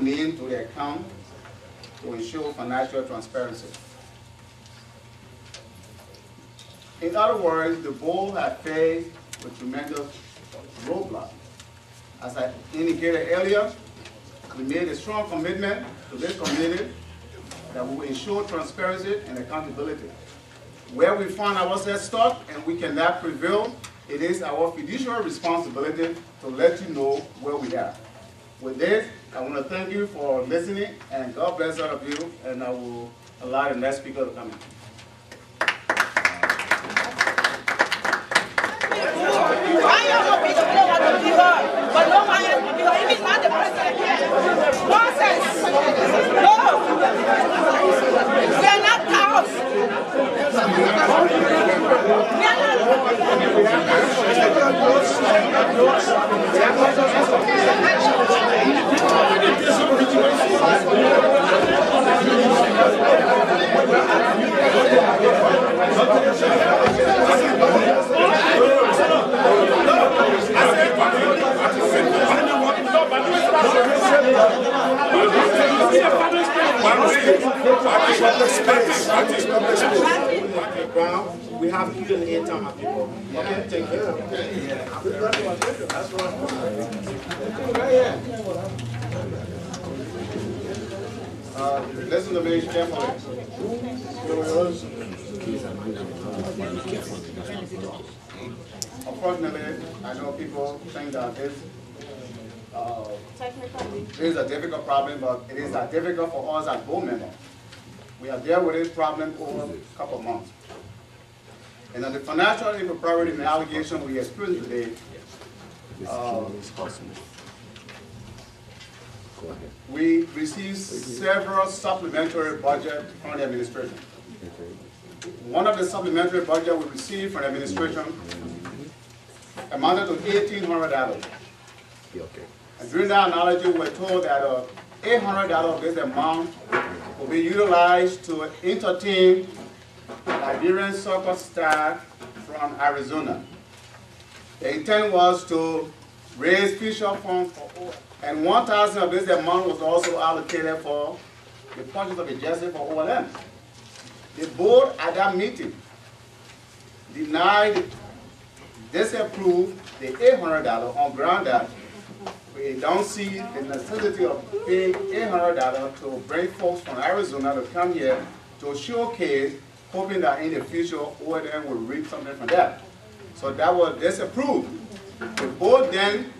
name to the account to ensure financial transparency. In other words, the board has faced with tremendous roadblocks. As I indicated earlier, we made a strong commitment to this community that we will ensure transparency and accountability. Where we find ourselves stuck and we cannot prevail, it is our fiduciary responsibility to let you know where we are. With this, I want to thank you for listening, and God bless all of you, and I will allow the next speaker to come in. But no one has to be here. Even not the president. Nonsense. No. We are not cows. We are We have Q&A time, people. Okay, thank you. Listen to me carefully. Unfortunately, I know people think that this is a difficult problem, but it is difficult for us as board members. We have dealt with this problem over a couple of months. And on the financial impropriety and allegation we experienced today, we received several supplementary budgets from the administration. One of the supplementary budgets we received from the administration amounted to $1,800. And during that analogy, we were told that $800 of this amount will be utilized to entertain Liberian soccer staff from Arizona. The intent was to raise fiscal funds for OLM, and $1,000 of this amount was also allocated for the purchase of a jersey for OLM. The board at that meeting denied, disapproved the $800 on ground that we don't see the necessity of paying $800 to bring folks from Arizona to come here to showcase, hoping that in the future OLM will reap something from that. So that was disapproved. The board then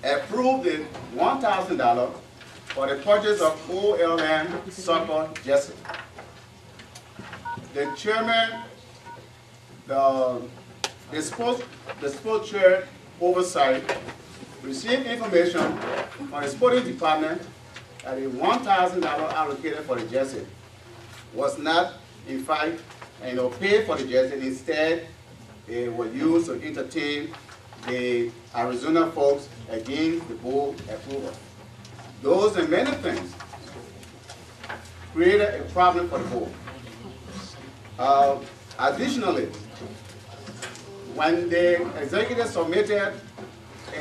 approved the $1,000 for the purchase of OLM soccer jersey. The chairman, the sports chair oversight received information from the sporting department that the $1,000 allocated for the jersey was not, in fact, paid for the jersey. Instead, it was used to entertain the Arizona folks against the board approval. Those and many things created a problem for the board. Additionally, when the executive submitted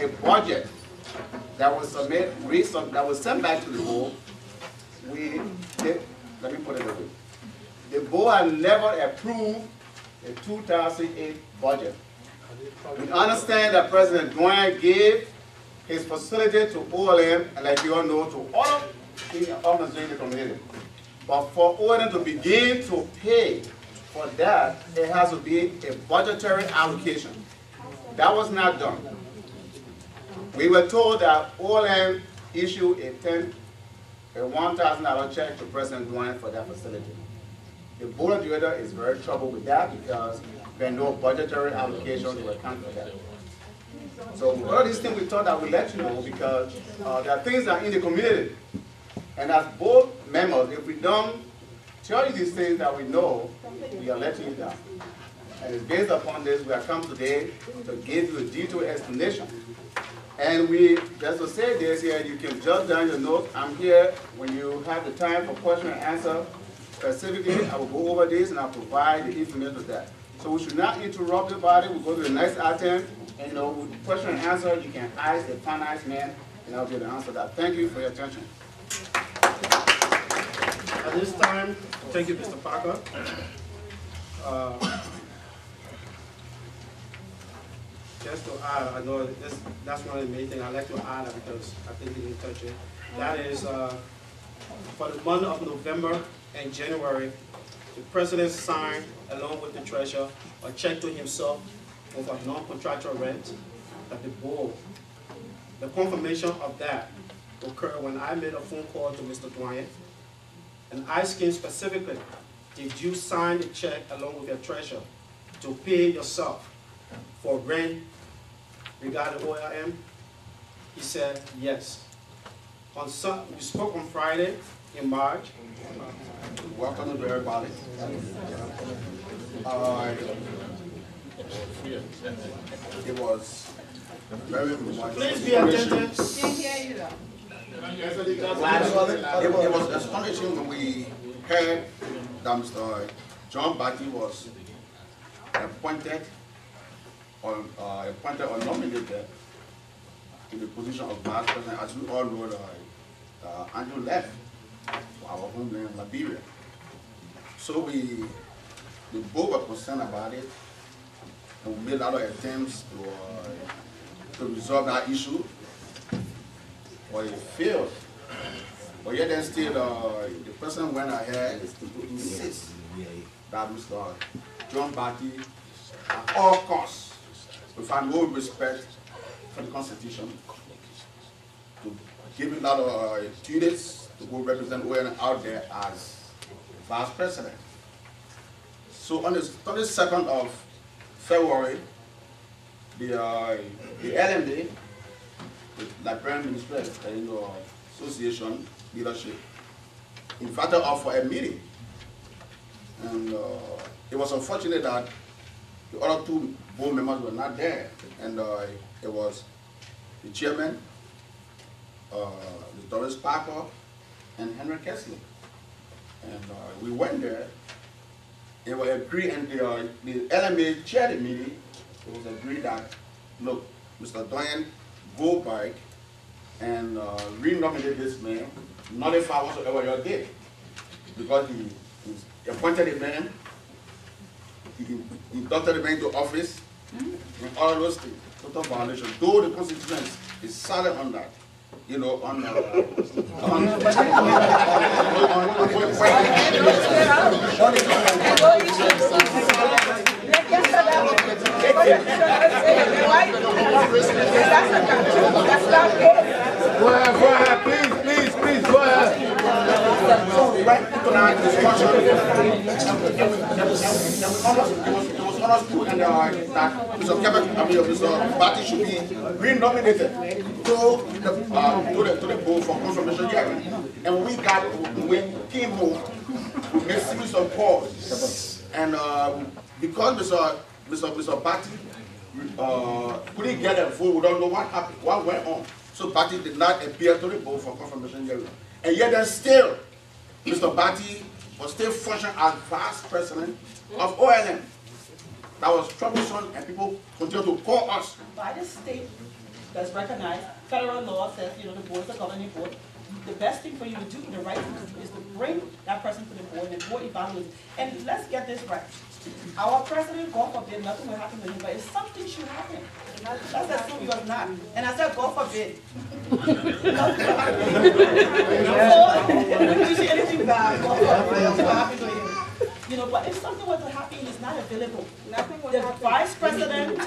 a budget that was sent back to the board, let me put it away. The board had never approved the 2008 budget. We understand that President Dwayne gave his facility to OLM, and like you all know, to all the organizations in the community. But for OLM to begin to pay for that, it has to be a budgetary allocation. That was not done. We were told that OLM issued a $1,000 check to President Dwayne for that facility. The board of directors is very troubled with that because there are no budgetary allocations to account for that. So all these things we thought that we let you know because there are things that are in the community. And as board members, if we don't tell you these things that we know, we are letting you down. And it's based upon this we have come today to give you a detailed explanation. And we, just to say this here, you can jot down your notes. I'm here when you have the time for question and answer. Specifically, I will go over this and I'll provide the information for that. So we should not interrupt the body. We'll go to the next item. And with question and answer, you can ask the finance man, and I'll be able to answer that. Thank you for your attention. this time, thank you, Mr. Parker. Just to add, I know that's one of the main things I'd like to add because I think you didn't touch it. That is, for the month of November and January, the president signed, along with the treasurer, a check to himself over non-contractual rent that the board, the confirmation of that occurred when I made a phone call to Mr. Dwyer and asked him specifically, did you sign the check along with your treasurer to pay yourself for rent regarding OLM? He said yes. We spoke on Friday in March. Welcome to everybody. It was very much. Please be attentive. It was astonishing when we heard that Mr. John Batty was appointed or nominated to the position of vice president. As we all know, Andrew left for our homeland, Liberia. So we both were concerned about it, and we made a lot of attempts to resolve that issue, but it failed. But yet then still, the president went ahead to insist that Mr. John Batty, at all costs, without no respect for the Constitution, to give him a lot of duties to go represent OLM out there as vice president. So on the 22nd of February, the LMD, the Liberian Ministerial Association leadership, invited us for a meeting. And it was unfortunate that the other two board members were not there. And it was the chairman, Doris Parker, and Henry Kessler. And we went there. It was agreed, and the LMA chaired the meeting. It was agreed that, look, Mr. Doyen, go back and re-nominate this man, nullify whatsoever you did. Because he appointed a man, he inducted the man into office, and all of those things, total violation. Though the Constitution is silent on that. You know, on Go ahead, please, go ahead. So we went into that discussion. It was understood and that Mr. Batty should be re-nominated to the board for confirmation hearing. And when we came home, we made a series of calls. And because Mr. Batty couldn't get a vote, we don't know what happened, what went on. So Batty did not appear to the board for confirmation hearing. And yet then still, Mr. Batty was still functioning as vice president of OLM. That was troublesome, and people continue to call us. By the state that's recognized, federal law says, the board is a governing board. The best thing for you to do, the right thing to do, is to bring that person to the board and the board evaluates. And let's get this right. Our president, God forbid, nothing will happen to him, but if something should happen, let's assume he was not. And I said, God forbid. Nothing will happen to him. So, usually anything bad, God forbid, nothing will happen to him. But if something were to happen, he's not available. The vice president